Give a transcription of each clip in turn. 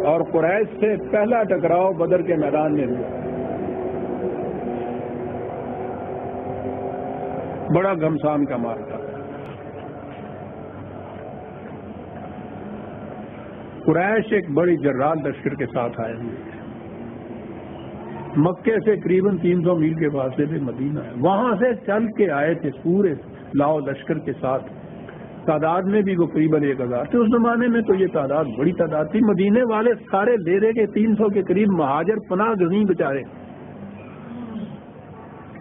اور قریش سے پہلا ٹکراؤ بدر کے میدان میں ہوا. بڑا گھمسان کا معرکہ. قریش ایک بڑی جرار لشکر کے ساتھ آئے ہوئے تھے. مکے سے قریباً 300 میل کے فاصلے پہ مدینہ ہے. وہاں سے چل کے آئے تھے پورے لاؤ لشکر کے ساتھ. تعداد میں بھی وہ قریباً 1000 تھے. اس زمانے میں تو یہ تعداد بڑی تعداد تھی. مدینے والے سارے لے رہے کے 300 کے قریب مہاجر پناہ گزین بیچارے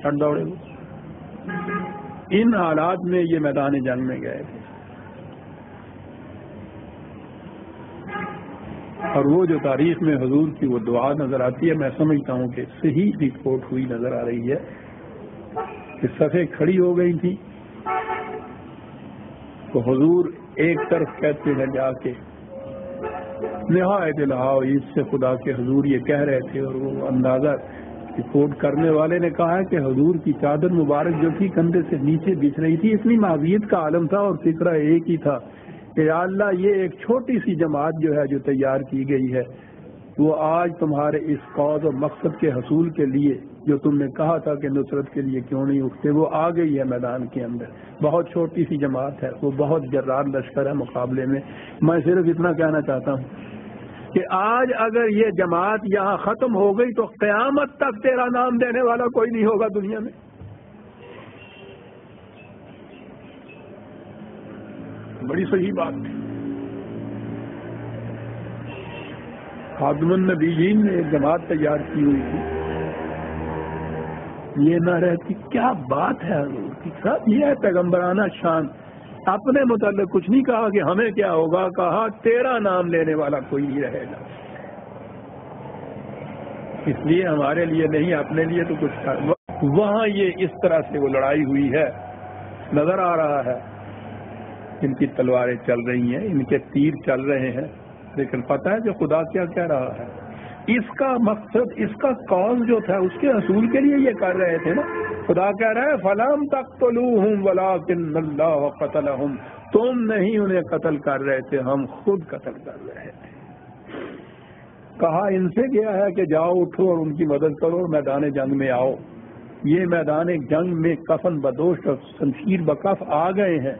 ہٹ دوڑے. ان حالات میں یہ میدان جنگ میں گئے تھے. اور وہ جو تاریخ میں حضور کی وہ دعا نظر آتی ہے، میں سمجھتا ہوں کہ صحیح رپورٹ ہوئی نظر آ رہی ہے کہ صفیں کھڑی ہو گئی تھی تو حضور ایک طرف کہتے ہیں جا کے نہایت الہا عید سے خدا کے حضور یہ کہہ رہے تھے. اور وہ اندازہ رپورٹ کرنے والے نے کہا ہے کہ حضور کی چادر مبارک جو تھی کندھے سے نیچے بچھ رہی تھی. اتنی معاویت کا عالم تھا اور فکرہ ایک ہی تھا کہ یا اللہ یہ ایک چھوٹی سی جماعت جو ہے جو تیار کی گئی ہے وہ آج تمہارے اس قوس اور مقصد کے حصول کے لیے جو تم نے کہا تھا کہ نصرت کے لیے کیوں نہیں اٹھتے، وہ آ گئی ہے میدان کے اندر. بہت چھوٹی سی جماعت ہے، وہ بہت جرار لشکر ہے مقابلے میں. میں صرف اتنا کہنا چاہتا ہوں کہ آج اگر یہ جماعت یہاں ختم ہو گئی تو قیامت تک تیرا نام دینے والا کوئی نہیں ہوگا دنیا میں. بڑی صحیح بات تھی. خاتم النبیین نے ایک جماعت تیار کی ہوئی تھی. یہ نہ رہتی کیا بات ہے حضور کی صاحب. یہ ہے پیغمبرانہ شان. اپنے متعلق کچھ نہیں کہا کہ ہمیں کیا ہوگا، کہا تیرا نام لینے والا کوئی نہیں رہے گا. اس لیے ہمارے لیے نہیں اپنے لیے تو کچھ کر. وہاں یہ اس طرح سے وہ لڑائی ہوئی ہے نظر آ رہا ہے. ان کی تلواریں چل رہی ہیں، ان کے تیر چل رہے ہیں، لیکن پتہ ہے کہ خدا کیا کہہ رہا ہے. اس کا مقصد، اس کا کاز جو تھا اس کے حصول کے لیے یہ کر رہے تھے نا. خدا کہہ رہا ہے فَلَمْ تَقْتُلُوهُمْ وَلَٰكِنَّ اللَّهَ قَتَلَهُمْ. تم نہیں انہیں قتل کر رہے تھے، ہم خود قتل کر رہے تھے. کہا ان سے کیا ہے کہ جاؤ اٹھو اور ان کی مدد کرو اور میدان جنگ میں آؤ. یہ میدان جنگ میں کفن بدوش اور شمشیر بکف آ گئے ہیں.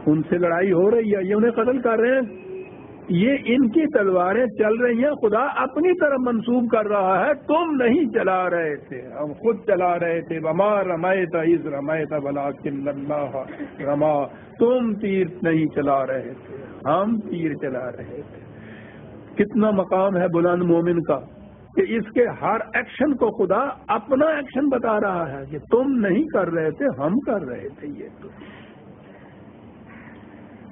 ان سے لڑائی ہو رہی ہے، یہ انہیں قتل کر رہے ہیں. یہ ان کی تلواریں چل رہی ہیں، خدا اپنی طرف منسوب کر رہا ہے تم نہیں چلا رہے تھے، ہم خود چلا رہے تھے. وما رمیت اذ رمیت ولکن اللہ رما. تم تیر نہیں چلا رہے تھے، ہم تیر چلا رہے تھے. کتنا مقام ہے بلند مومن کا کہ اس کے ہر ایکشن کو خدا اپنا ایکشن بتا رہا ہے کہ تم نہیں کر رہے تھے، ہم کر رہے تھے. یہ تو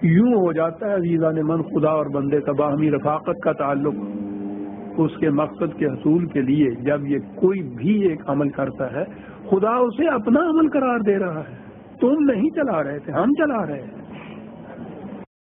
یوں ہو جاتا ہے عزیزان من خدا اور بندے کا باہمی رفاقت کا تعلق اس کے مقصد کے حصول کے لیے. جب یہ کوئی بھی ایک عمل کرتا ہے خدا اسے اپنا عمل قرار دے رہا ہے. تم نہیں چلا رہے تھے، ہم چلا رہے ہیں.